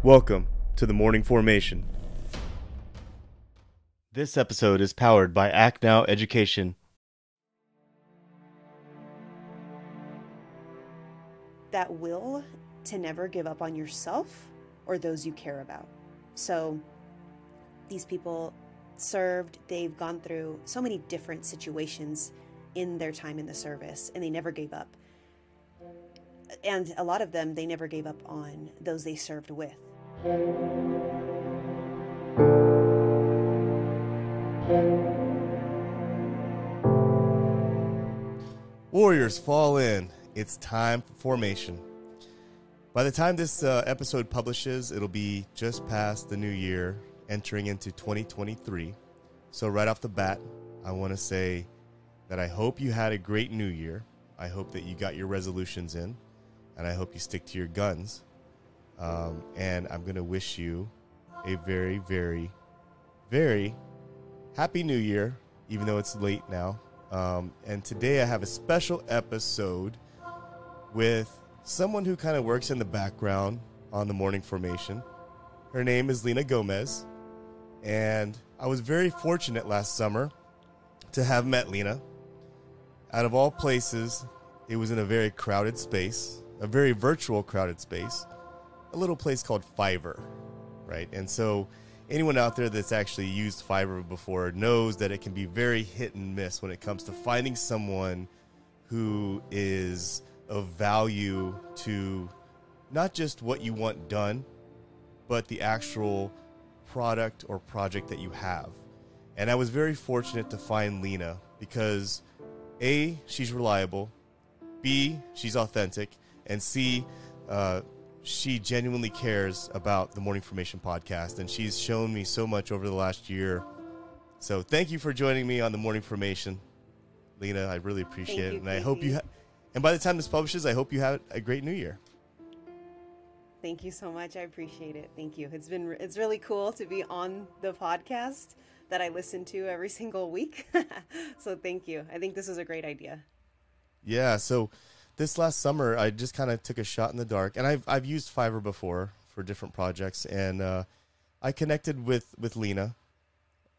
Welcome to the Morning Formation. This episode is powered by Act Now Education. That will to never give up on yourself or those you care about. So these people served, they've gone through so many different situations in their time in the service, and they never gave up. And a lot of them, they never gave up on those they served with. Warriors, fall in. It's time for formation. By the time this episode publishes, it'll be just past the new year, entering into 2023. So right off the bat, I want to say that I hope you had a great new year. I hope that you got your resolutions in, and I hope you stick to your guns. And I'm going to wish you a very, very, very happy new year, even though it's late now. And today I have a special episode with someone who kind of works in the background on the Morning Formation. Her name is Lina Gomez, and I was very fortunate last summer to have met Lina. Out of all places, it was in a very crowded space, a very virtual crowded space, a little place called Fiverr, right? And so anyone out there that's actually used Fiverr before knows that it can be very hit and miss when it comes to finding someone who is of value to not just what you want done, but the actual product or project that you have. And I was very fortunate to find Lina because A, she's reliable, B, she's authentic, and C, she genuinely cares about the Morning Formation podcast, and she's shown me so much over the last year. So thank you for joining me on the Morning Formation, Lina. I really appreciate it, and I hope you and by the time this publishes, I hope you have a great new year. Thank you so much. I appreciate it. Thank you. It's really cool to be on the podcast that I listen to every single week. So thank you. I think this is a great idea. Yeah. So this last summer, I just kind of took a shot in the dark, and I've used Fiverr before for different projects, and I connected with Lina,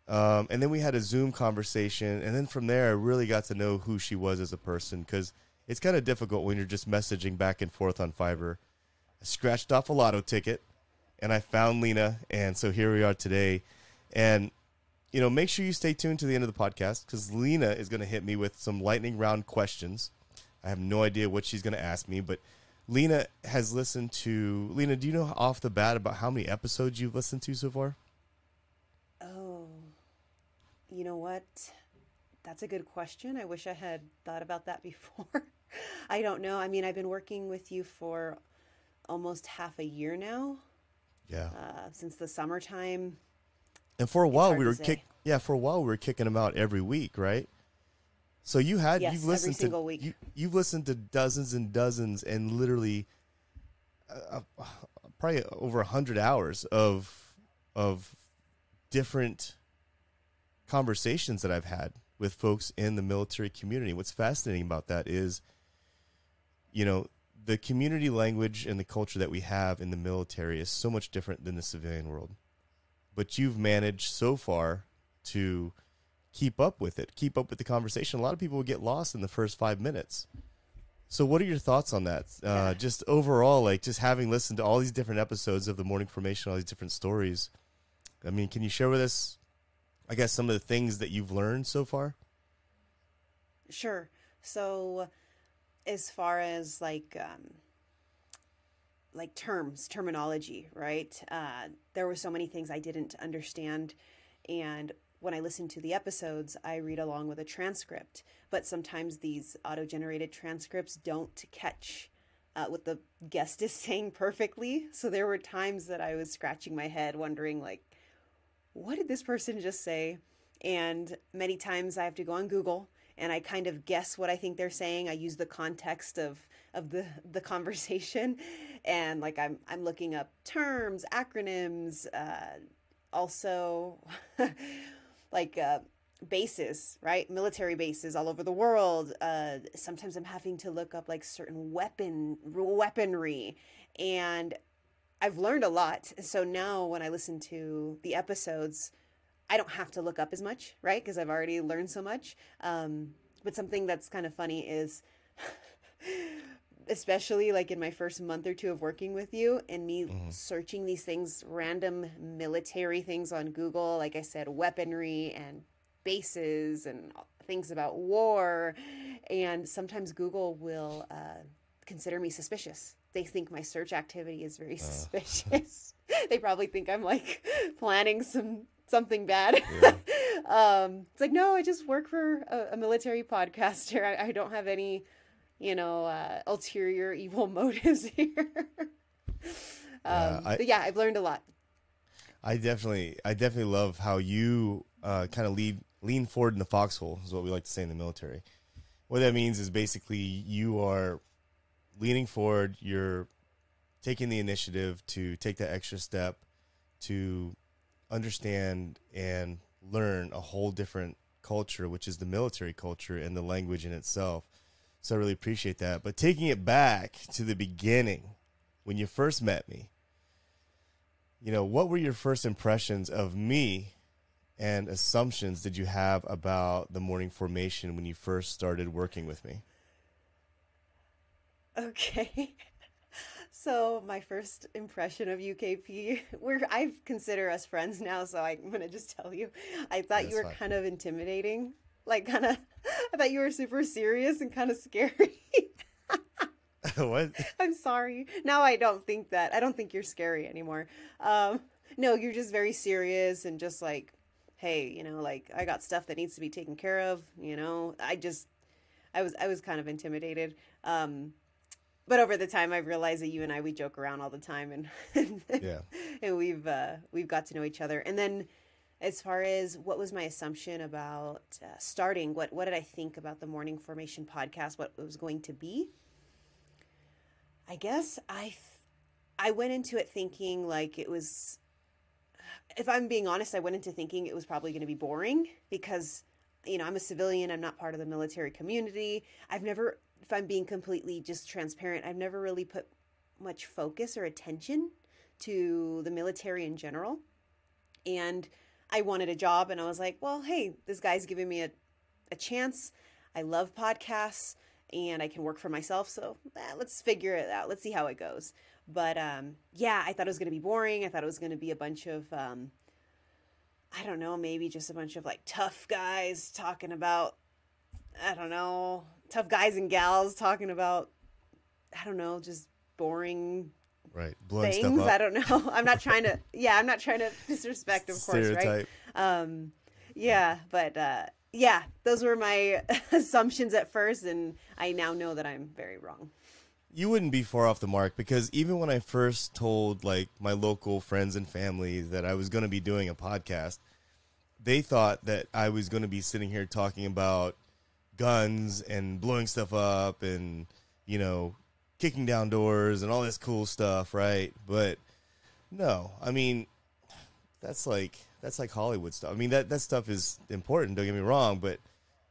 and then we had a Zoom conversation, and then from there, I really got to know who she was as a person, because it's kind of difficult when you're just messaging back and forth on Fiverr. I scratched off a lotto ticket, and I found Lina, and so here we are today. And, you know, make sure you stay tuned to the end of the podcast, because Lina is going to hit me with some lightning round questions. I have no idea what she's going to ask me, but Lina has listened to... Lina, do you know off the bat about how many episodes you've listened to so far? Oh, you know what? That's a good question. I wish I had thought about that before. I don't know. I mean, I've been working with you for almost half a year now. Yeah. Since the summertime. And for a while we were kicking them out every week, right? So you've listened every single week. You've listened to dozens and dozens, and literally probably over 100 hours of different conversations that I've had with folks in the military community. What's fascinating about that is, you know, the community language and the culture that we have in the military is so much different than the civilian world. But you've managed so far to keep up with the conversation. A lot of people would get lost in the first 5 minutes. So what are your thoughts on that? Just overall, like just having listened to all these different episodes of the Morning Formation, all these different stories. I mean, can you share with us, I guess, some of the things that you've learned so far? Sure. So as far as like terminology, right? There were so many things I didn't understand. And when I listen to the episodes, I read along with a transcript. But sometimes these auto-generated transcripts don't catch what the guest is saying perfectly. So there were times that I was scratching my head wondering, like, what did this person just say? And many times I have to go on Google and I kind of guess what I think they're saying. I use the context of the conversation, and like I'm looking up terms, acronyms, also like bases, right? Military bases all over the world. Sometimes I'm having to look up like certain weaponry, and I've learned a lot. So now when I listen to the episodes, I don't have to look up as much, right? Because I've already learned so much. But something that's kind of funny is, especially like in my first month or two of working with you and me searching these things, random military things on Google, like I said, weaponry and bases and things about war. And sometimes Google will consider me suspicious. They think my search activity is very suspicious. They probably think I'm like planning something bad. Yeah. It's like, no, I just work for a military podcaster. I don't have any, ulterior evil motives here. But yeah, I've learned a lot. I definitely love how you kind of lean forward in the foxhole, is what we like to say in the military. What that means is basically you are leaning forward, you're taking the initiative to take that extra step to understand and learn a whole different culture, which is the military culture and the language in itself. So I really appreciate that. But taking it back to the beginning, when you first met me, what were your first impressions of me and assumptions did you have about the morning formation when you first started working with me? Okay. So my first impression of UKP, I consider us friends now, so I'm going to just tell you, I thought you were kind of intimidating. I thought you were super serious and kind of scary. What? I'm sorry. Now I don't think that. I don't think you're scary anymore. No, you're just very serious and just like, hey, I got stuff that needs to be taken care of. I was kind of intimidated. But over the time, I've realized that you and we joke around all the time, and yeah, and we've got to know each other. And then, as far as what was my assumption about starting, what did I think about the Morning Formation podcast? What it was going to be? I guess I went into it thinking like it was. If I'm being honest, I went into thinking it was probably going to be boring because, I'm a civilian. I'm not part of the military community. If I'm being completely just transparent, I've never really put much focus or attention to the military in general. And I wanted a job and I was like, well, hey, this guy's giving me a chance. I love podcasts and I can work for myself. So let's figure it out. Let's see how it goes. But yeah, I thought it was going to be boring. I thought it was going to be a bunch of, I don't know, maybe just a bunch of like tough guys talking about, I don't know, tough guys and gals talking about, I don't know, just boring blowing things. Stuff up. I don't know. I'm not trying to disrespect, of course, Stereotype. Right? Yeah, but yeah, those were my assumptions at first, and I now know that I'm very wrong. You wouldn't be far off the mark because even when I first told like my local friends and family that I was going to be doing a podcast, they thought that I was going to be sitting here talking about guns and blowing stuff up and, kicking down doors and all this cool stuff, right? But no, I mean, that's like Hollywood stuff. I mean, that stuff is important, don't get me wrong, but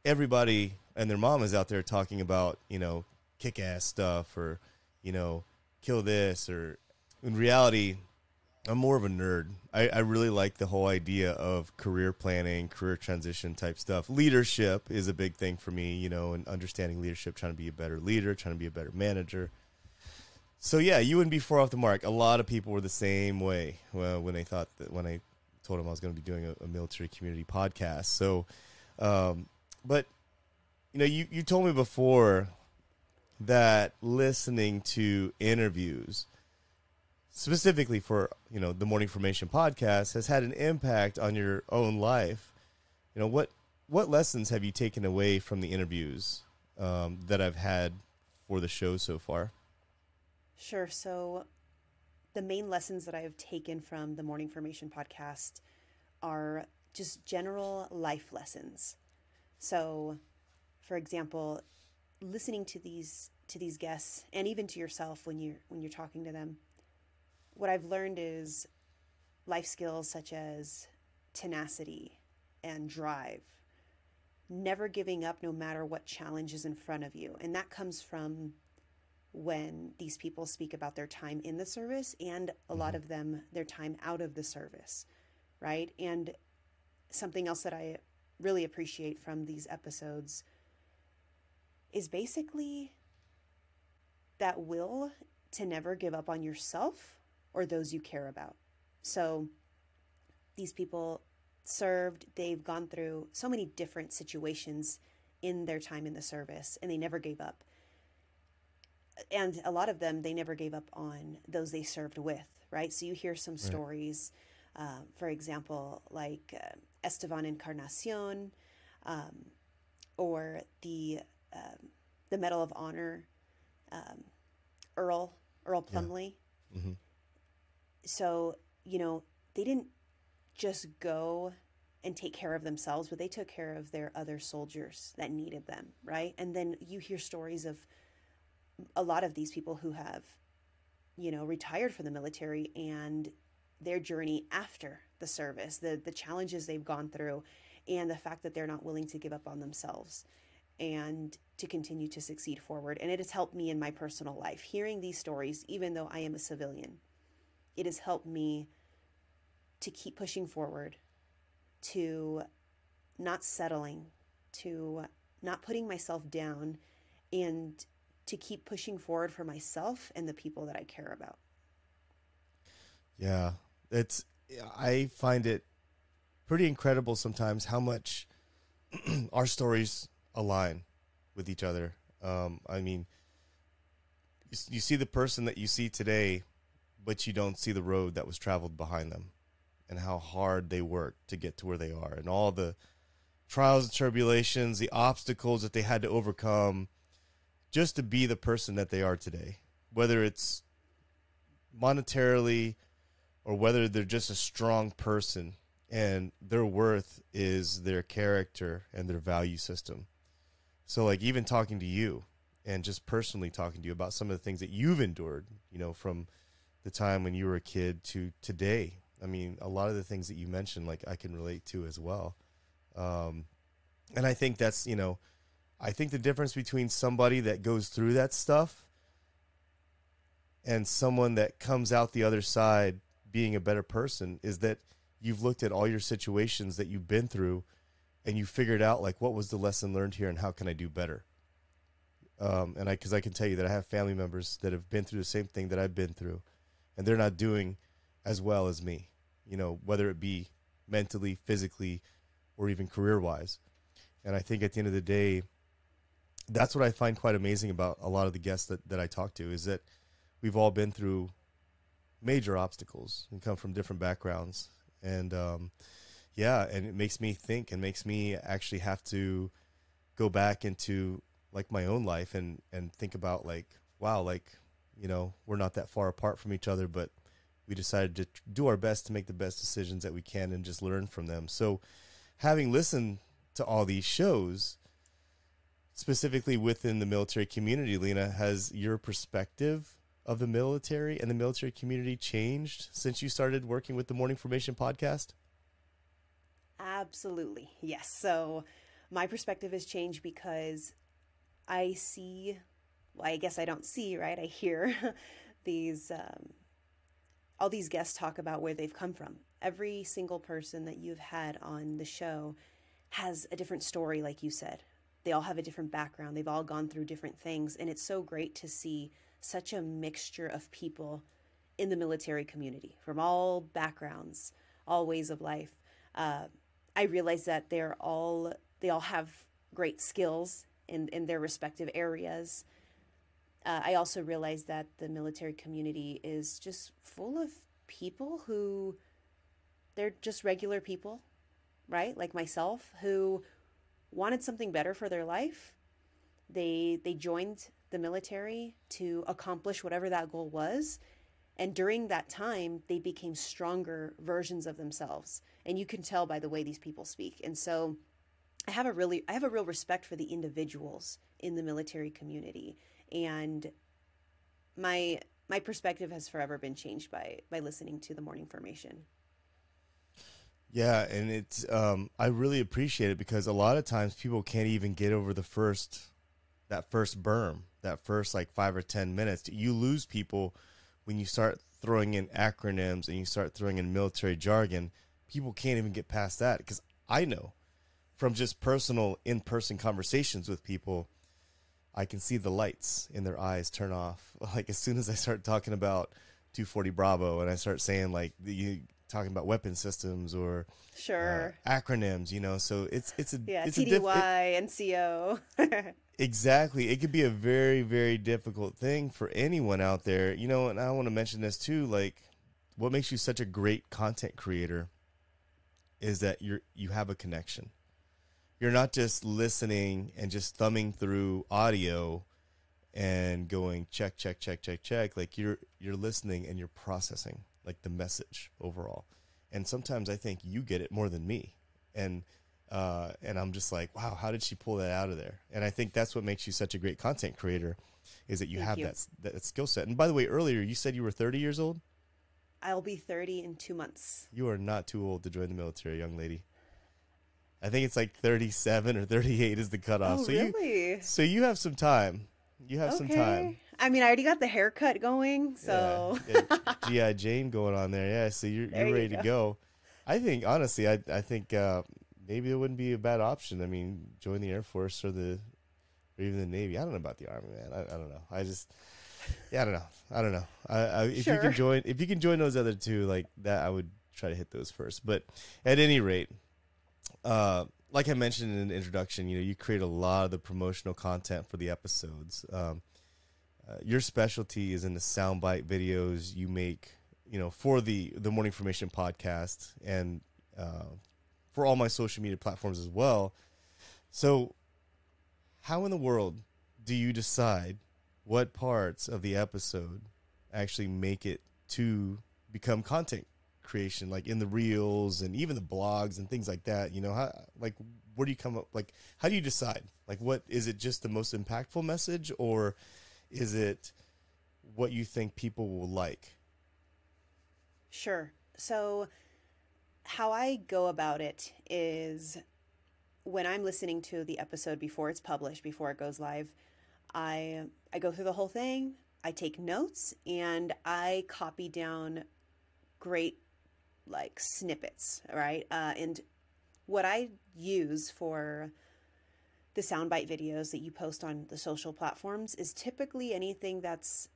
everybody and their mom is out there talking about, kick-ass stuff or, kill this, or in reality, I'm more of a nerd. I really like the whole idea of career planning, career transition type stuff. Leadership is a big thing for me, and understanding leadership, trying to be a better leader, trying to be a better manager. So yeah, you wouldn't be far off the mark. A lot of people were the same way when I told them I was going to be doing a military community podcast. So, but you told me before that listening to interviews, specifically for, the Morning Formation podcast, has had an impact on your own life. What lessons have you taken away from the interviews that I've had for the show so far? Sure. So the main lessons that I have taken from the Morning Formation podcast are just general life lessons. So, for example, listening to these guests and even to yourself when you're talking to them, what I've learned is life skills such as tenacity and drive, never giving up no matter what challenge is in front of you. And that comes from when these people speak about their time in the service, and a lot of them, their time out of the service, right? And something else that I really appreciate from these episodes is basically that will to never give up on yourself or those you care about. So these people served, they've gone through so many different situations in their time in the service, and they never gave up. And a lot of them, they never gave up on those they served with, right? So you hear some stories, for example, like Esteban Encarnacion, or the Medal of Honor, Earl Plumley. Yeah. Mm-hmm. So, you know, they didn't just go and take care of themselves, but they took care of their other soldiers that needed them, right? And then you hear stories of a lot of these people who have, you know, retired from the military, and their journey after the service, the challenges they've gone through, and the fact that they're not willing to give up on themselves and to continue to succeed forward. And it has helped me in my personal life. Hearing these stories, even though I am a civilian, it has helped me to keep pushing forward, to not settling, to not putting myself down, and to keep pushing forward for myself and the people that I care about. Yeah, I find it pretty incredible sometimes how much our stories align with each other. I mean, you see the person that you see today, but you don't see the road that was traveled behind them, and how hard they worked to get to where they are, and all the trials and tribulations, the obstacles that they had to overcome just to be the person that they are today, whether it's monetarily or whether they're just a strong person, and their worth is their character and their value system. So like even talking to you and just personally talking to you about some of the things that you've endured, you know, from the time when you were a kid to today. I mean, a lot of the things that you mentioned, like I can relate to as well. And I think that's, you know, I think the difference between somebody that goes through that stuff and someone that comes out the other side being a better person is that you've looked at all your situations that you've been through and you figured out like, what was the lesson learned here and how can I do better? Because I can tell you that I have family members that have been through the same thing that I've been through, and they're not doing as well as me, you know, whether it be mentally, physically, or even career-wise. And I think at the end of the day, that's what I find quite amazing about a lot of the guests that I talk to, is that we've all been through major obstacles and come from different backgrounds. And yeah, and it makes me think and makes me actually have to go back into like my own life and think about like, wow, like, you know, we're not that far apart from each other, but we decided to do our best to make the best decisions that we can and just learn from them. So having listened to all these shows, specifically within the military community, Lina, has your perspective of the military and the military community changed since you started working with the Morning Formation podcast? Absolutely. Yes. So my perspective has changed because I see, well, I guess I don't see, right? I hear these, all these guests talk about where they've come from. Every single person that you've had on the show has a different story, like you said. They all have a different background. They've all gone through different things. And it's so great to see such a mixture of people in the military community from all backgrounds, all ways of life. I realize that they all have great skills in their respective areas. I also realize that the military community is just full of people who, they're just regular people, right? Like myself, who wanted something better for their life. They joined the military to accomplish whatever that goal was. And during that time, they became stronger versions of themselves. And you can tell by the way these people speak. And so I have a real respect for the individuals in the military community. And my perspective has forever been changed by listening to the Morning Formation. Yeah, and it's I really appreciate it because a lot of times people can't even get over that first berm. that first like 5 or 10 minutes. You lose people when you start throwing in acronyms and you start throwing in military jargon. People can't even get past that, because I know from just personal in-person conversations with people, I can see the lights in their eyes turn off. Like as soon as I start talking about 240 Bravo and I start saying like you talking about weapon systems or sure acronyms, you know, so it's TDY, NCO. Exactly. It could be a very, very difficult thing for anyone out there, you know, and I want to mention this too, like what makes you such a great content creator is that you have a connection. You're not just listening and just thumbing through audio and going check, check, check, check, check. Like you're listening and you're processing like the message overall. And sometimes I think you get it more than me. And I'm just like, wow, how did she pull that out of there? And I think that's what makes you such a great content creator, is that you have that skill set. And by the way, earlier you said you were 30 years old. I'll be 30 in 2 months. You are not too old to join the military, young lady. I think it's like 37 or 38 is the cutoff. Oh, really? So you have some time. You have some time. I mean, I already got the haircut going, so. Yeah, G.I. Jane going on there. Yeah, so you're ready to go. I think, honestly, I think maybe it wouldn't be a bad option. I mean, join the Air Force or even the Navy. I don't know about the Army, man. I don't know. I don't know. If you can join those other two, like that, I would try to hit those first. But at any rate, like I mentioned in the introduction, you know, you create a lot of the promotional content for the episodes. Your specialty is in the soundbite videos you make, you know, for the Morning Information podcast and for all my social media platforms as well. So how in the world do you decide what parts of the episode actually make it to become content creation, like in the reels and even the blogs and things like that? You know, how, like, where do you come up? Like, how do you decide? Like, what is it? Just the most impactful message, or is it what you think people will like? Sure. So how I go about it is when I'm listening to the episode before it's published, before it goes live, I go through the whole thing, I take notes, and I copy down great like snippets, right? And what I use for the soundbite videos that you post on the social platforms is typically anything that's,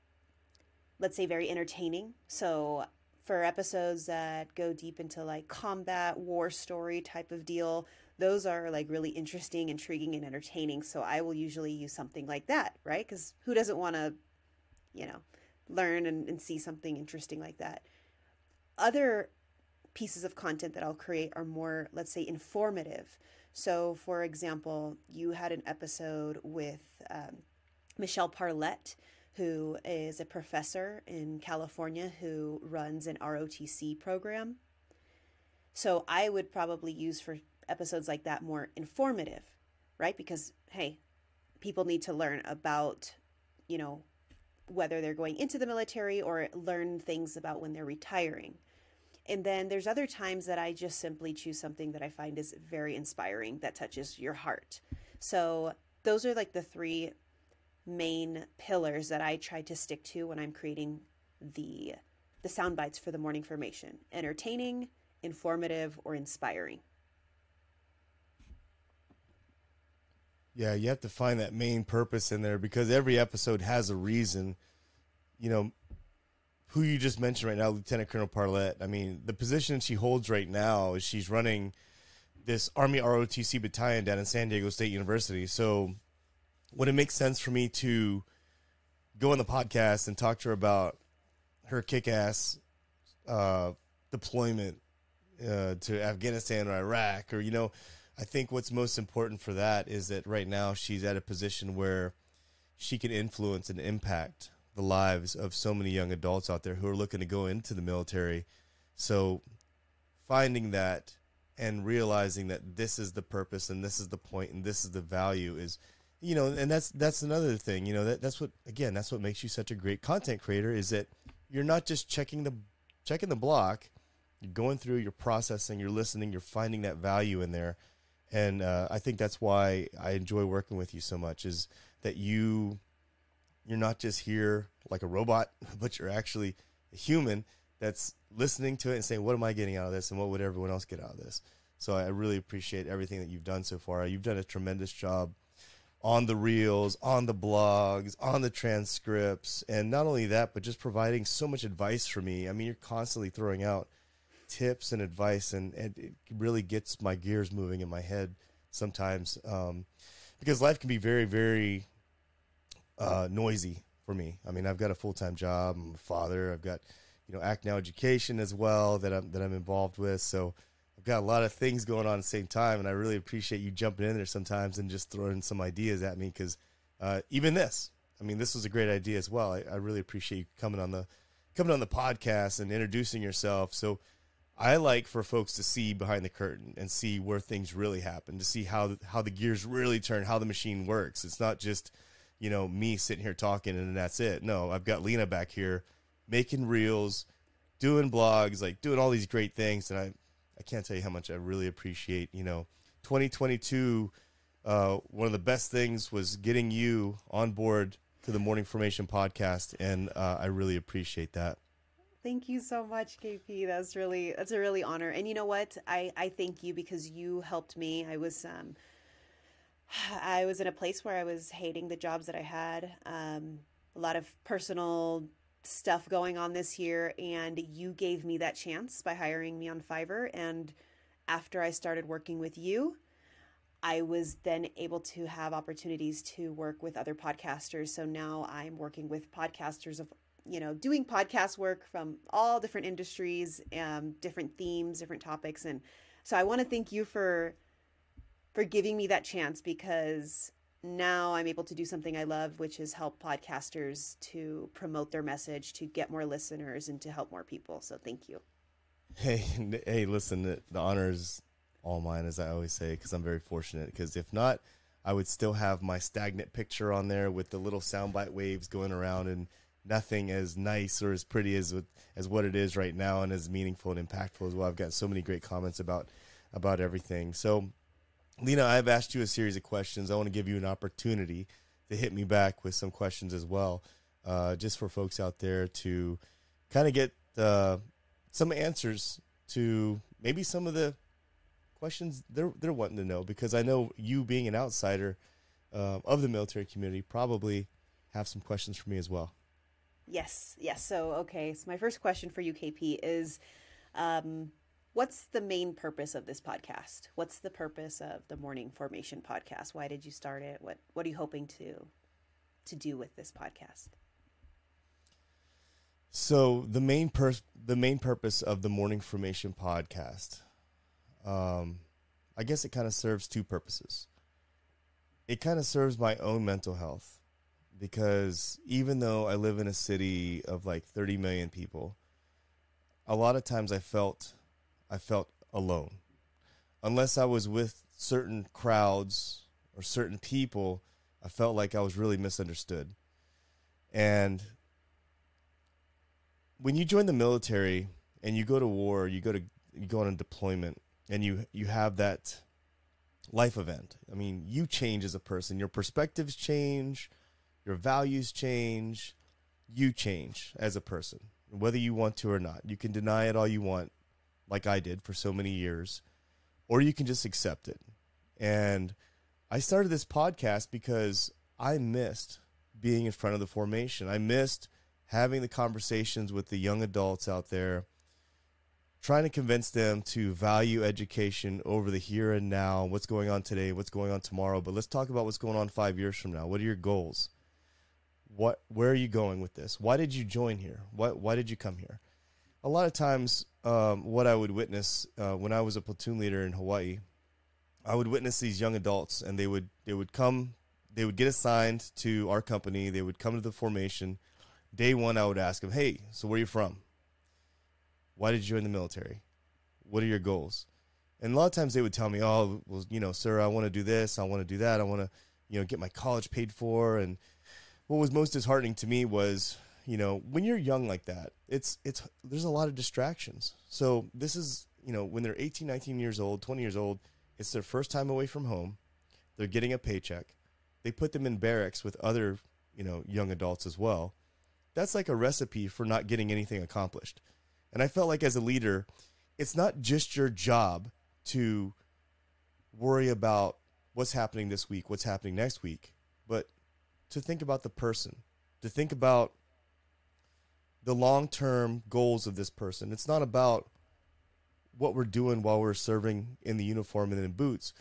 let's say, very entertaining. So for episodes that go deep into like combat, war story type of deal, those are like really interesting, intriguing, and entertaining. So I will usually use something like that, right? Because who doesn't want to, you know, learn and see something interesting like that? Other pieces of content that I'll create are more, let's say, informative. So, for example, you had an episode with Michelle Parlett, who is a professor in California who runs an ROTC program. So I would probably use for episodes like that more informative, right? Because, hey, people need to learn about, you know, whether they're going into the military or learn things about when they're retiring. And then there's other times that I just simply choose something that I find is very inspiring, that touches your heart. So those are like the three main pillars that I try to stick to when I'm creating the sound bites for the morning information: entertaining, informative, or inspiring. Yeah, you have to find that main purpose in there, because every episode has a reason. You know, who you just mentioned right now, Lieutenant Colonel Parlett, I mean, the position she holds right now is she's running this Army ROTC battalion down in San Diego State University. So would it make sense for me to go on the podcast and talk to her about her kick-ass deployment to Afghanistan or Iraq? Or, you know, I think what's most important for that is that right now she's at a position where she can influence and impact the lives of so many young adults out there who are looking to go into the military. So finding that and realizing that this is the purpose and this is the point and this is the value is, you know, and that's another thing, you know, that's what makes you such a great content creator, is that you're not just checking the block, you're going through, you're processing, you're listening, you're finding that value in there. And I think that's why I enjoy working with you so much, is that you you're not just here like a robot, but you're actually a human that's listening to it and saying, what am I getting out of this? And what would everyone else get out of this? So I really appreciate everything that you've done so far. You've done a tremendous job on the reels, on the blogs, on the transcripts. And not only that, but just providing so much advice for me. I mean, you're constantly throwing out tips and advice, and it really gets my gears moving in my head sometimes, because life can be very, very noisy for me. I mean, I've got a full-time job. I'm a father. I've got, Act Now education as well that I'm involved with. So I've got a lot of things going on at the same time, and I really appreciate you jumping in there sometimes and just throwing some ideas at me, because even this was a great idea as well. I really appreciate you coming on the podcast and introducing yourself. So I like for folks to see behind the curtain and see where things really happen, to see how the gears really turn, how the machine works. It's not just, me sitting here talking and that's it. No, I've got Lina back here making reels, doing blogs, like doing all these great things. And I can't tell you how much I really appreciate, 2022. One of the best things was getting you on board to the Morning Formation podcast. And I really appreciate that. Thank you so much, KP. That's a really honor. And you know what? I thank you because you helped me. I was in a place where I was hating the jobs that I had. A lot of personal stuff going on this year, and you gave me that chance by hiring me on Fiverr. And after I started working with you, I was then able to have opportunities to work with other podcasters. So now I'm working with podcasters of doing podcast work from all different industries, different themes, different topics. And so I want to thank you for giving me that chance, because now I'm able to do something I love, which is help podcasters to promote their message, to get more listeners, and to help more people. So thank you. Hey, listen, the honor is all mine, as I always say, because I'm very fortunate. Because if not, I would still have my stagnant picture on there with the little soundbite waves going around, and nothing as nice or as pretty as what it is right now, and as meaningful and impactful as well. I've got so many great comments about everything. So, Lina, I've asked you a series of questions. I want to give you an opportunity to hit me back with some questions as well, just for folks out there to kind of get some answers to maybe some of the questions they're wanting to know, because I know you, being an outsider of the military community, probably have some questions for me as well. Yes. So my first question for you, KP, is what's the main purpose of this podcast? What's the purpose of the Morning Formation podcast? Why did you start it? What are you hoping to do with this podcast? So the main purpose of the Morning Formation podcast, I guess it kind of serves two purposes. It kind of serves my own mental health, because even though I live in a city of like 30 million people, a lot of times I felt alone. Unless I was with certain crowds or certain people, I felt like I was really misunderstood. And when you join the military and you go to war, you go on a deployment, and you have that life event. I mean, you change as a person. Your perspectives change. Your values change. You change as a person, whether you want to or not. You can deny it all you want, like I did for so many years, or you can just accept it. And I started this podcast because I missed being in front of the formation. I missed having the conversations with the young adults out there, trying to convince them to value education over the here and now, what's going on today, what's going on tomorrow. But let's talk about what's going on 5 years from now. What are your goals? Where are you going with this? Why did you join here? Why did you come here? A lot of times, what I would witness when I was a platoon leader in Hawaii, I would witness these young adults, and they would get assigned to our company. They would come to the formation. Day one, I would ask them, "Hey, so where are you from? Why did you join the military? What are your goals?" And a lot of times they would tell me, "Oh, well, sir, I want to do this. I want to do that. I want to, get my college paid for." And what was most disheartening to me was, when you're young like that, there's a lot of distractions. So this is, when they're 18, 19 years old, 20 years old, it's their first time away from home. They're getting a paycheck. They put them in barracks with other, young adults as well. That's like a recipe for not getting anything accomplished. And I felt like as a leader, it's not just your job to worry about what's happening this week, what's happening next week, but to think about the person, to think about the long-term goals of this person. It's not about what we're doing while we're serving in the uniform and in boots,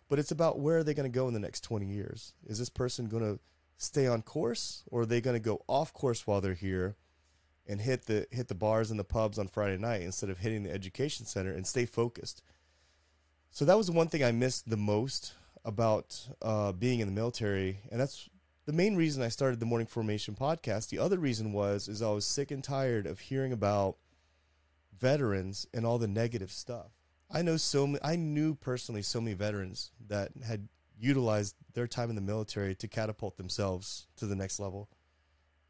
but it's about where are they going to go in the next 20 years? Is this person going to stay on course, or are they going to go off course while they're here and hit the bars and the pubs on Friday night instead of hitting the education center and stay focused? So that was the one thing I missed the most about being in the military, and that's the main reason I started the Morning Formation podcast. The other reason is I was sick and tired of hearing about veterans and all the negative stuff. I knew personally so many veterans that had utilized their time in the military to catapult themselves to the next level.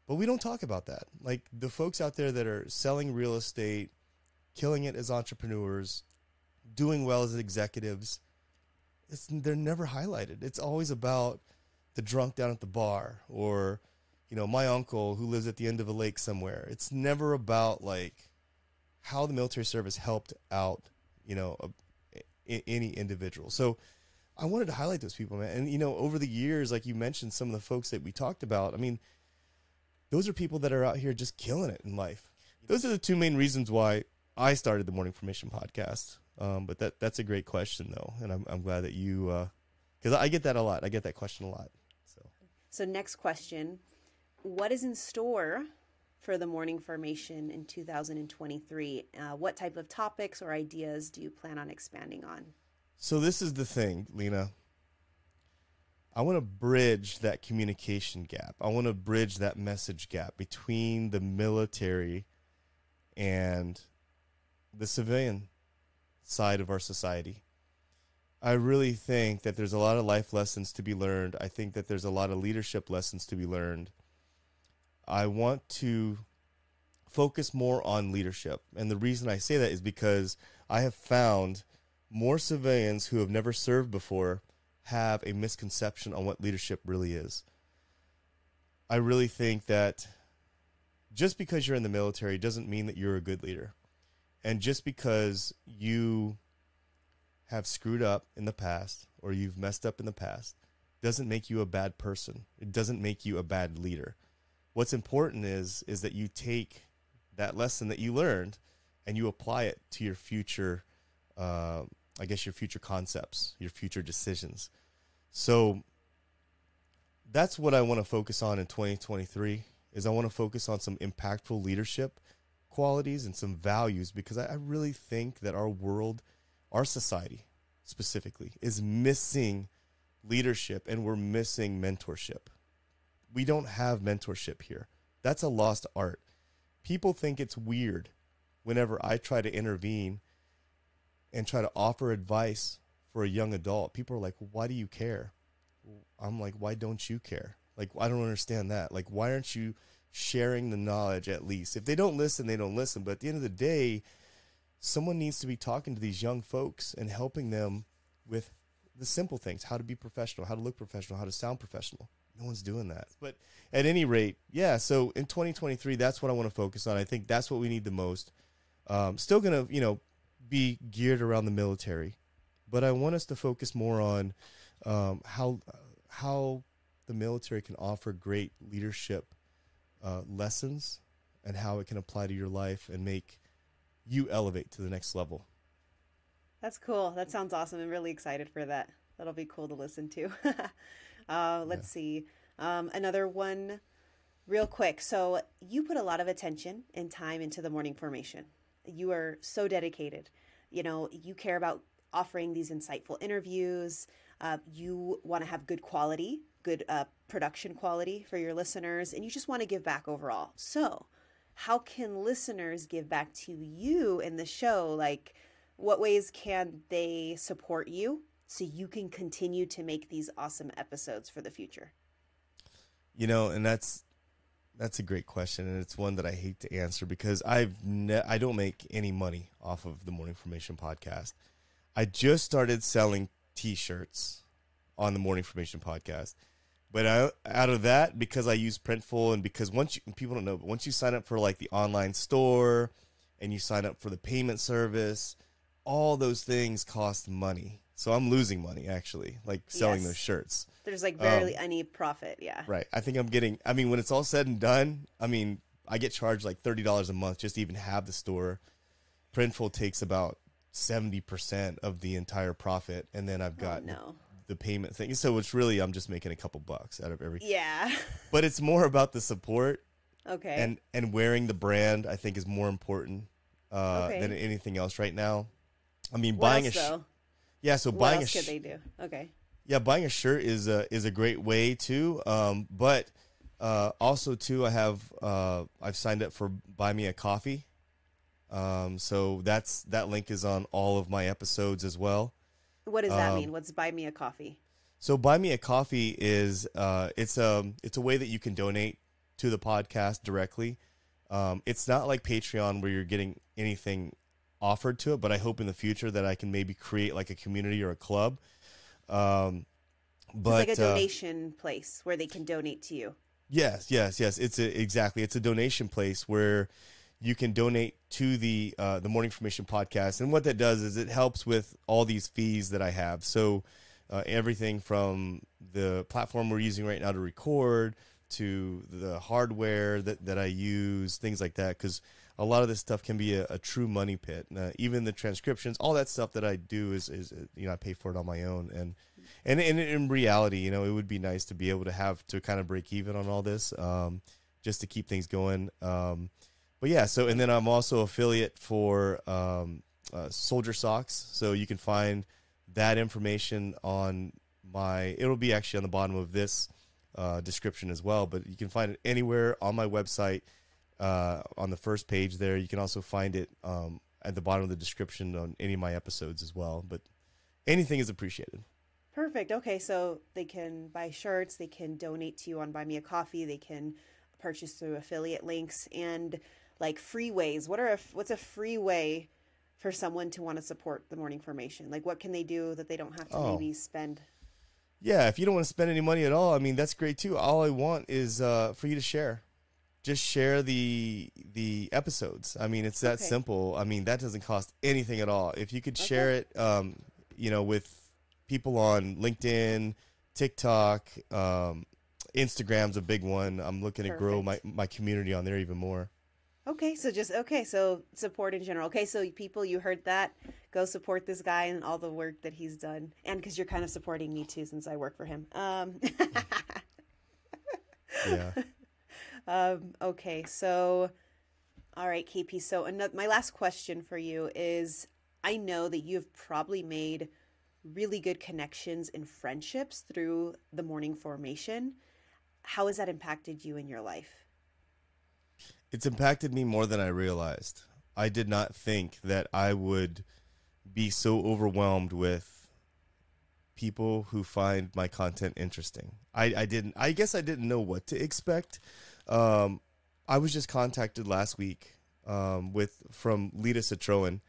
But we don't talk about that. Like the folks out there that are selling real estate, killing it as entrepreneurs, doing well as executives, they're never highlighted. It's always about the drunk down at the bar, or, my uncle who lives at the end of a lake somewhere. It's never about like how the military service helped out, any individual. So I wanted to highlight those people, man. And, over the years, like you mentioned, some of the folks that we talked about, I mean, those are people that are out here just killing it in life. Those are the two main reasons why I started the Morning Formation podcast. But that's a great question, though. And I'm glad that you, because I get that a lot. I get that question a lot. So next question, what is in store for the Morning Formation in 2023? What type of topics or ideas do you plan on expanding on? So this is the thing, Lina. I want to bridge that communication gap. I want to bridge that message gap between the military and the civilian side of our society. I really think that there's a lot of life lessons to be learned. I think that there's a lot of leadership lessons to be learned. I want to focus more on leadership. And the reason I say that is because I have found more civilians who have never served before have a misconception on what leadership really is. I really think that just because you're in the military doesn't mean that you're a good leader. And just because you have screwed up in the past or you've messed up in the past doesn't make you a bad person. It doesn't make you a bad leader. What's important is that you take that lesson that you learned and you apply it to your future, your future concepts, your future decisions. So that's what I want to focus on in 2023 is I want to focus on some impactful leadership qualities and some values, because I really think that our world, our society specifically, is missing leadership, and we're missing mentorship. We don't have mentorship here. That's a lost art. People think it's weird whenever I try to intervene and try to offer advice for a young adult. People are like, well, why do you care? I'm like, why don't you care? Like, I don't understand that. Like, why aren't you sharing the knowledge at least? If they don't listen, they don't listen. But at the end of the day, someone needs to be talking to these young folks and helping them with the simple things, how to be professional, how to look professional, how to sound professional. No one's doing that. But at any rate, yeah, so in 2023, that's what I want to focus on. I think that's what we need the most. Still going to, be geared around the military, but I want us to focus more on how the military can offer great leadership lessons and how it can apply to your life and make you elevate to the next level. That's cool. That sounds awesome. I'm really excited for that. That'll be cool to listen to. Let's see. Another one real quick. So you put a lot of attention and time into the Morning Formation. You are so dedicated. You care about offering these insightful interviews. You want to have good quality, good production quality for your listeners, and you just want to give back overall. So how can listeners give back to you in the show? Like, what ways can they support you so you can continue to make these awesome episodes for the future? And that's a great question, and it's one that I hate to answer because I don't make any money off of the Morning Formation podcast. I just started selling T-shirts on the Morning Formation podcast. But out of that, because I use Printful, and because people don't know, but once you sign up for like the online store and you sign up for the payment service, all those things cost money. So I'm losing money actually, like selling those shirts. There's like barely any profit. Yeah. Right. I think when it's all said and done, I get charged like $30 a month just to even have the store. Printful takes about 70% of the entire profit. And then I've got the payment thing. So it's really, I'm just making a couple bucks out of every. Yeah. But it's more about the support. Okay. And wearing the brand, I think, is more important than anything else right now. I mean, buying a shirt. Yeah. So buying a shirt. What else could they do? Okay. Yeah. Buying a shirt is a great way too. But also too, I've signed up for Buy Me a Coffee. So that link is on all of my episodes as well. What does that mean? What's Buy Me a Coffee? So Buy Me a Coffee is it's a way that you can donate to the podcast directly. It's not like Patreon where you're getting anything offered to it, but I hope in the future that I can maybe create like a community or a club. But it's like a donation place where they can donate to you. Yes. It's a donation place where you can donate to the Morning Information Podcast. And what that does is it helps with all these fees that I have. So everything from the platform we're using right now to record to the hardware that I use, things like that. Because a lot of this stuff can be a true money pit. Even the transcriptions, all that stuff that I do is I pay for it on my own. And in reality, it would be nice to be able to kind of break even on all this, just to keep things going. But yeah, and then I'm also affiliate for Soldier Socks. So you can find that information on it'll be actually on the bottom of this description as well, but you can find it anywhere on my website, on the first page there. You can also find it at the bottom of the description on any of my episodes as well, but anything is appreciated. Perfect. Okay, so they can buy shirts, they can donate to you on Buy Me a Coffee, they can purchase through affiliate links, and like free ways. What's a free way for someone to want to support the Morning Formation? Like, what can they do that they don't have to maybe spend? Yeah, if you don't want to spend any money at all, that's great too. All I want is for you to share. Just share the episodes. It's that simple. that doesn't cost anything at all. If you could share it, with people on LinkedIn, TikTok, Instagram's a big one. I'm looking to grow my community on there even more. Okay, so support in general. Okay, so people, you heard that. Go support this guy and all the work that he's done. And because you're kind of supporting me too, since I work for him. Yeah. Okay, so, all right, KP. So my last question for you is, I know that you've probably made really good connections and friendships through the Morning Formation. How has that impacted you in your life? It's impacted me more than I realized. I did not think that I would be so overwhelmed with people who find my content interesting. I guess I didn't know what to expect. I was just contacted last week from Lita Citroen,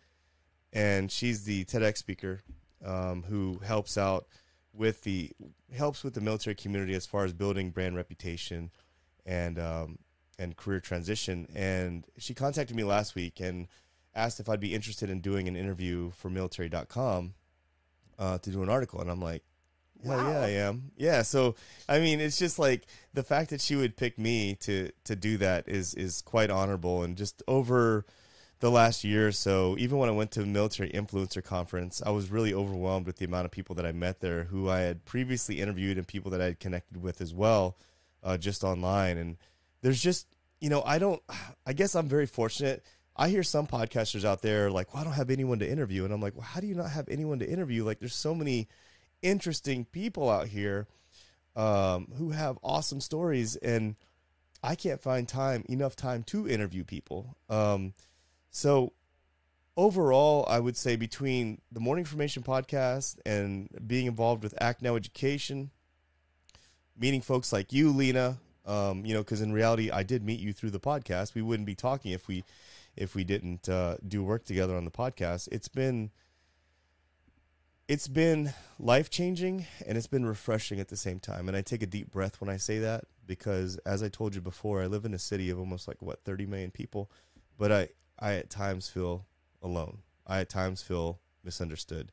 and she's the TEDx speaker who helps with the military community as far as building brand reputation and career transition. And she contacted me last week and asked if I'd be interested in doing an interview for military.com to do an article. And I'm like, hell yeah, I am. Yeah. So, it's just like the fact that she would pick me to do that is quite honorable. And just over the last year or so, even when I went to a military influencer conference, I was really overwhelmed with the amount of people that I met there who I had previously interviewed and people that I had connected with as well, just online. And there's just, I guess I'm very fortunate. I hear some podcasters out there like, well, I don't have anyone to interview. And I'm like, well, how do you not have anyone to interview? Like, there's so many interesting people out here who have awesome stories, and I can't find enough time to interview people. So overall, I would say between the Morning Information Podcast and being involved with Act Now Education, meeting folks like you, Lina, because in reality, I did meet you through the podcast. We wouldn't be talking if we didn't do work together on the podcast. It's been It's been life-changing and it's been refreshing at the same time. And I take a deep breath when I say that because, as I told you before, I live in a city of almost 30 million people. But I at times feel alone. I at times feel misunderstood.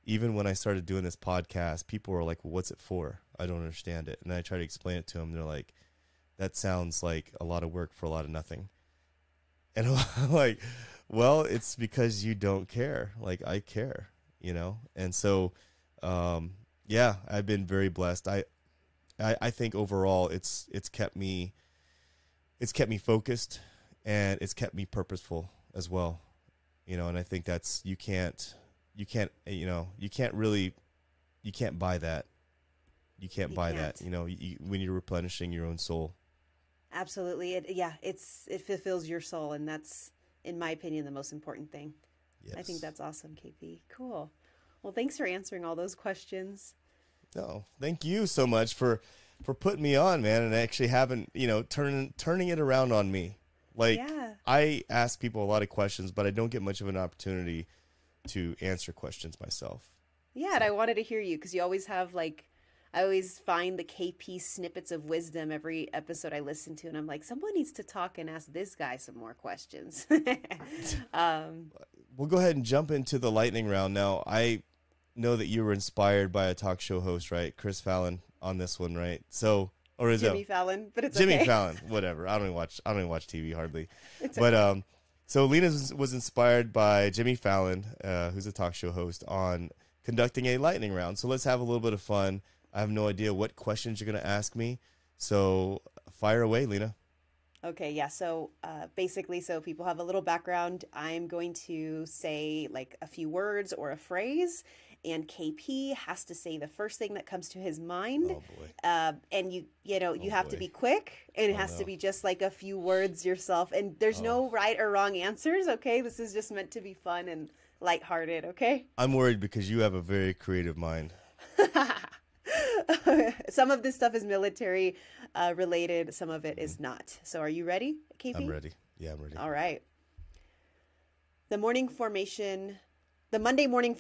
Even when I started doing this podcast, people were like, well, what's it for? I don't understand it. And I try to explain it to them. They're like, that sounds like a lot of work for a lot of nothing. And I'm like, well, it's because you don't care. Like, I care, And so, yeah, I've been very blessed. I think overall it's kept me focused and it's kept me purposeful as well. And I think that's, you can't buy that. You can't buy that, when you're replenishing your own soul. Absolutely. It fulfills your soul. And that's, in my opinion, the most important thing. Yes. I think that's awesome, KP. Cool. Well, thanks for answering all those questions. No, thank you so much for putting me on, man. And actually having, turning it around on me. I ask people a lot of questions, but I don't get much of an opportunity to answer questions myself. Yeah. So. And I wanted to hear you because you always have I always find the KP snippets of wisdom every episode I listen to. And I'm like, someone needs to talk and ask this guy some more questions. We'll go ahead and jump into the lightning round. Now, I know that you were inspired by a talk show host, right? Chris Fallon on this one, right? So, or is Jimmy Fallon, but it's Jimmy okay. Fallon, whatever. I don't even watch TV hardly. It's but, okay. So Lina was inspired by Jimmy Fallon, who's a talk show host, on conducting a lightning round. So let's have a little bit of fun. I have no idea what questions you're going to ask me. So fire away, Lina. Okay, yeah. So basically, so people have a little background. I'm going to say a few words or a phrase, and KP has to say the first thing that comes to his mind. Oh boy. And you have to be quick, and it has to be just a few words yourself. And there's no right or wrong answers. Okay, this is just meant to be fun and lighthearted. Okay. I'm worried because you have a very creative mind. Some of this stuff is military related. Some of it is not. So are you ready, KP? I'm ready. Yeah, I'm ready. All right. The Monday morning formation. The Monday morning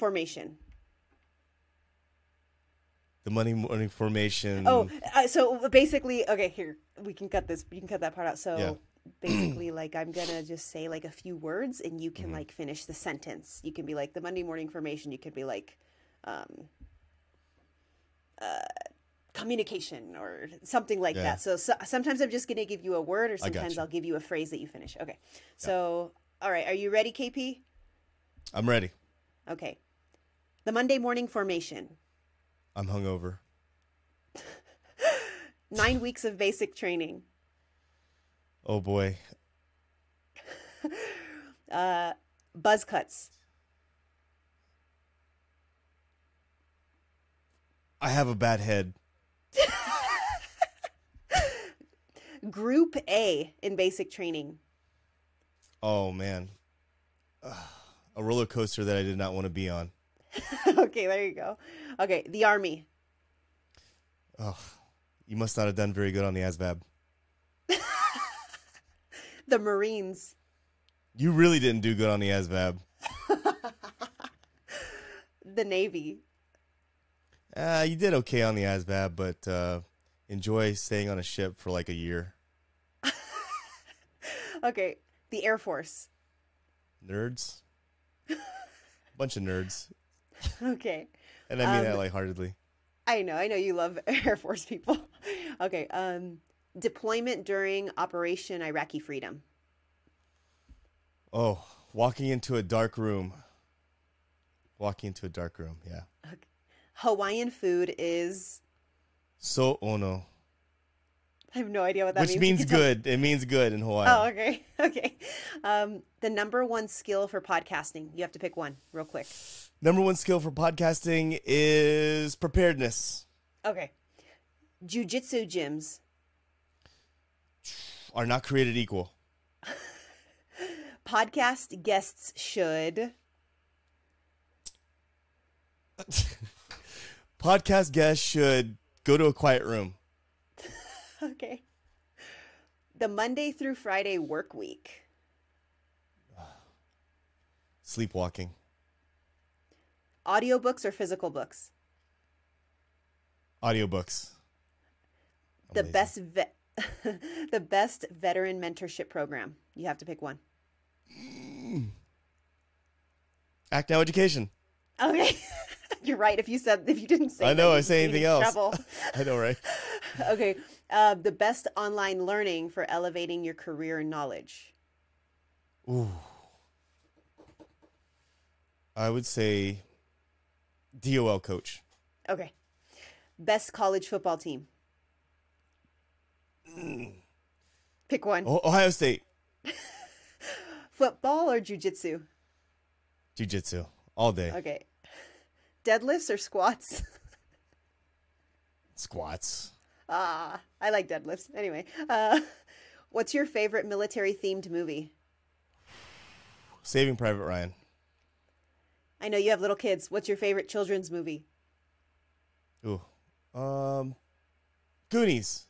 formation. Oh, so basically, okay, here, we can cut this. You can cut that part out. So yeah. Basically, I'm going to just say a few words and you can finish the sentence. You can be the Monday morning formation. You could be communication or something like that. So sometimes I'm just going to give you a word, or sometimes I'll give you a phrase that you finish. Okay. So, all right. Are you ready, KP? I'm ready. Okay. The Monday morning formation. I'm hungover. 9 weeks of basic training. Oh boy. Buzz cuts. I have a bad head. Group A in basic training. Oh, man. A roller coaster that I did not want to be on. Okay, there you go. Okay, the Army. Oh, you must not have done very good on the ASVAB. The Marines. You really didn't do good on the ASVAB. The Navy. You did okay on the ASVAB, but enjoy staying on a ship for a year. Okay, the Air Force. Nerds. Bunch of nerds. Okay. And I mean that lightheartedly. I know you love Air Force people. Okay, deployment during Operation Iraqi Freedom. Oh, walking into a dark room. Yeah. Okay. Hawaiian food is... So ono. I have no idea what that means. Which means good. It means good in Hawaii. Oh, okay. Okay. The number one skill for podcasting. You have to pick one real quick. Number one skill for podcasting is preparedness. Okay. Jiu-jitsu gyms. Are not created equal. Podcast guests should... Podcast guests should go to a quiet room. Okay. The Monday through Friday work week. Sleepwalking. audiobooks or physical books? Audiobooks. I'm The lazy. best the best veteran mentorship program. You have to pick one. Act Now Education. Okay. You're right. If you didn't say I know, that, I say you'd be anything in else. trouble. I know, right? Okay. The best online learning for elevating your career and knowledge. Ooh. I would say DOL coach. Okay. Best college football team. Pick one. Ohio State. Football or jiu-jitsu? Jiu-jitsu. All day. Okay. Deadlifts or squats? Squats. I like deadlifts. Anyway, what's your favorite military-themed movie? Saving Private Ryan. I know you have little kids. What's your favorite children's movie? Ooh. Goonies.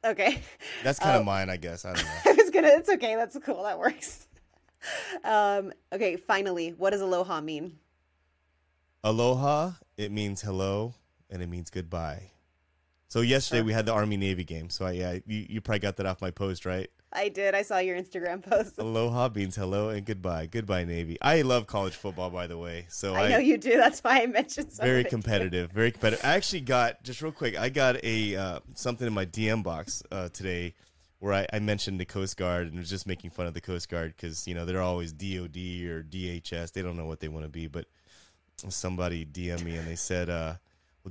Okay. That's kind of mine, I guess. I don't know. It's okay. That's cool. That works. Okay. Finally, what does aloha mean? Aloha, it means hello, and it means goodbye. So yesterday we had the Army-Navy game. So you probably got that off my post, right? I did. I saw your Instagram post. Aloha means hello and goodbye. Goodbye, Navy. I love college football, by the way. So I know you do. That's why I mentioned some very of it. competitive. Very competitive. I actually got, just real quick, I got a something in my DM box today where I mentioned the Coast Guard and was just making fun of the Coast Guard because, you know, they're always DOD or DHS. They don't know what they want to be. But somebody DM'd me and they said, well,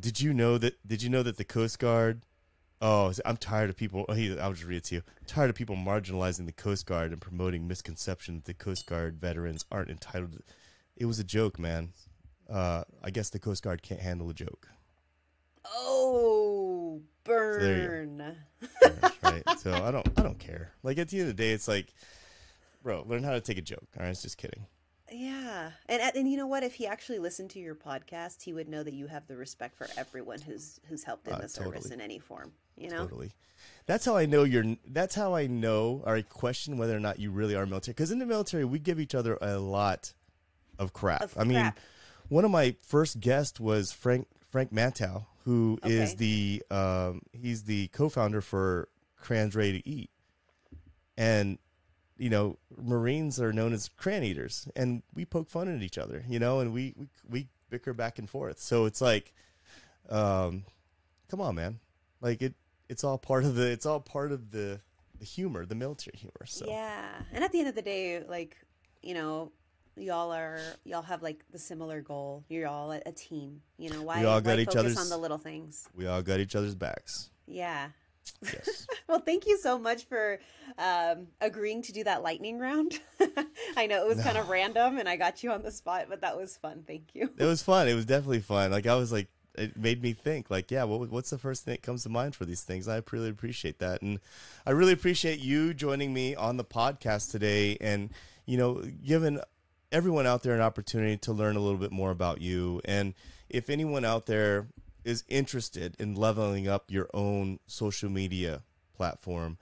did you know that the Coast Guard... Oh, I'm tired of people. I'll just read it to you. I'm tired of people marginalizing the Coast Guard and promoting misconception that the Coast Guard veterans aren't entitled. It was a joke, man. I guess the Coast Guard can't handle a joke. Oh, burn. So right. So I don't care. Like at the end of the day, it's like, bro, learn how to take a joke. All right, it's just kidding. Yeah. And you know what? If he actually listened to your podcast, he would know that you have the respect for everyone who's helped in the service in any form. You know? Totally. That's how I know or I question whether or not you really are military. Because in the military, we give each other a lot of crap. I mean, one of my first guests was Frank Mantow, who is he's the co-founder for Crayons Ready to Eat. And you know, Marines are known as crayon eaters, and we poke fun at each other, you know, and we bicker back and forth. So it's like, come on, man, like it's all part of the humor, the military humor. So yeah, and at the end of the day, like, you know, y'all have like the similar goal. You're all a team. You know, why focus on the little things? We all got each other's backs. Yeah. Yes. Well, thank you so much for agreeing to do that lightning round. I know it was kind of random and I got you on the spot, but that was fun. Thank you. It was fun. It was definitely fun. Like I was like, it made me think like, yeah, what's the first thing that comes to mind for these things? I really appreciate that. And I really appreciate you joining me on the podcast today and, you know, giving everyone out there an opportunity to learn a little bit more about you. And if anyone out there is interested in leveling up your own social media platform,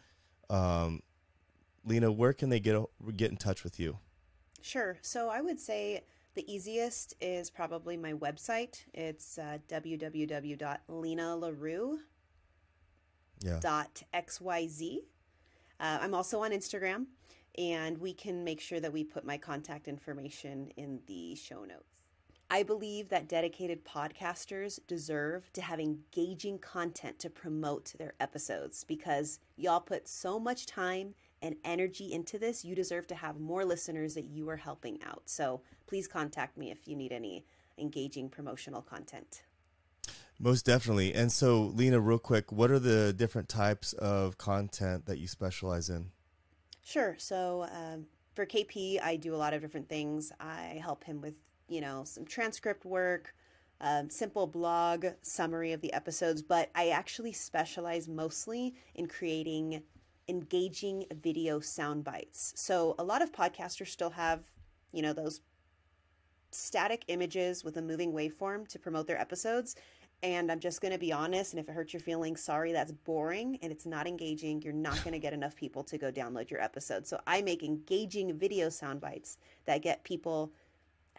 Lina, where can they get in touch with you? Sure. So I would say the easiest is probably my website. It's www.linalarue.xyz. I'm also on Instagram, and we can make sure that we put my contact information in the show notes. I believe that dedicated podcasters deserve to have engaging content to promote their episodes because y'all put so much time and energy into this. You deserve to have more listeners that you are helping out. So please contact me if you need any engaging promotional content. Most definitely. And so, Lina, real quick, what are the different types of content that you specialize in? Sure. So for KP, I do a lot of different things. I help him with some transcript work, simple blog summary of the episodes, but I actually specialize mostly in creating engaging video sound bites. So a lot of podcasters still have, those static images with a moving waveform to promote their episodes. And I'm just going to be honest, and if it hurts your feelings, sorry, that's boring and it's not engaging. You're not going to get enough people to go download your episode. So I make engaging video sound bites that get people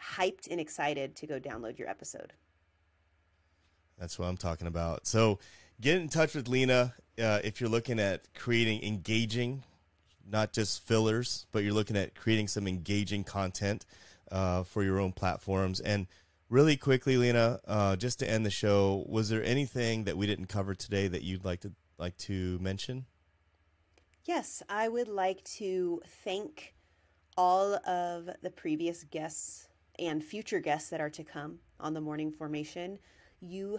hyped and excited to go download your episode. That's what I'm talking about. So get in touch with Lina if you're looking at creating engaging, not just fillers, but you're looking at creating some engaging content for your own platforms. And really quickly, Lina, just to end the show, was there anything that we didn't cover today that you'd like to mention? Yes, I would like to thank all of the previous guests and future guests that are to come on the Morning Formation. You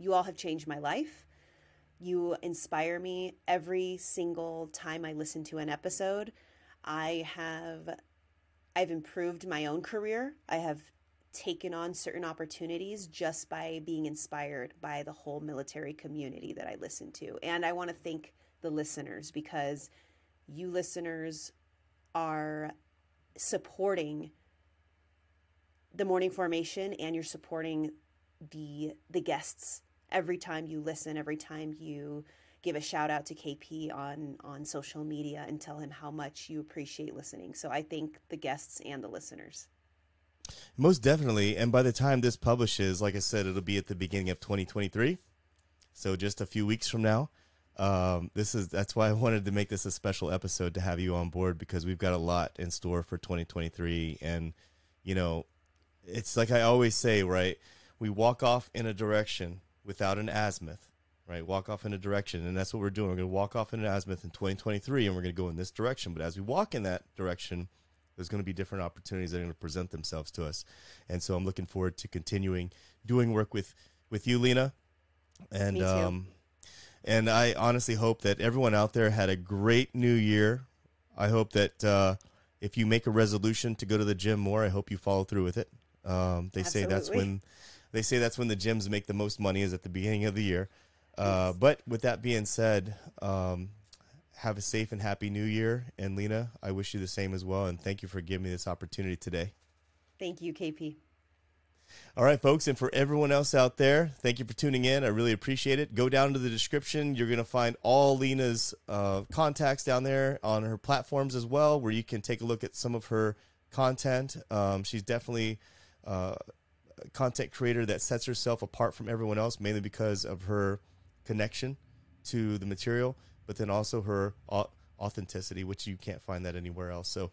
all have changed my life. You inspire me every single time I listen to an episode. I've improved my own career. I have taken on certain opportunities just by being inspired by the whole military community that I listen to. And I want to thank the listeners, because you listeners are supporting the Morning Formation, and you're supporting the guests every time you listen, every time you give a shout out to KP on social media and tell him how much you appreciate listening. So I thank the guests and the listeners. Most definitely. And by the time this publishes, like I said, it'll be at the beginning of 2023. So just a few weeks from now. That's why I wanted to make this a special episode to have you on board, because we've got a lot in store for 2023. And, it's like I always say, right? We walk off in a direction without an azimuth, right? Walk off in a direction. And that's what we're doing. We're going to walk off in an azimuth in 2023, and we're going to go in this direction. But as we walk in that direction, there's going to be different opportunities that are going to present themselves to us. And so I'm looking forward to continuing doing work with you, Lina. And, Me too. And I honestly hope that everyone out there had a great new year. I hope that if you make a resolution to go to the gym more, I hope you follow through with it. They say that's when the gyms make the most money, is at the beginning of the year. Yes. But with that being said, have a safe and happy new year. And Lina, I wish you the same as well. And thank you for giving me this opportunity today. Thank you, KP. All right, folks, and for everyone else out there, thank you for tuning in. I really appreciate it. Go down to the description. You're going to find all Lina's contacts down there on her platforms as well, where you can take a look at some of her content. She's definitely a content creator that sets herself apart from everyone else, mainly because of her connection to the material, but then also her authenticity, which you can't find that anywhere else. So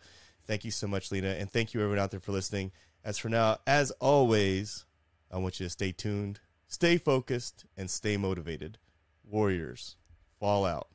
thank you so much, Lina, and thank you everyone out there for listening. As for now, as always, I want you to stay tuned, stay focused, and stay motivated. Warriors, fall out.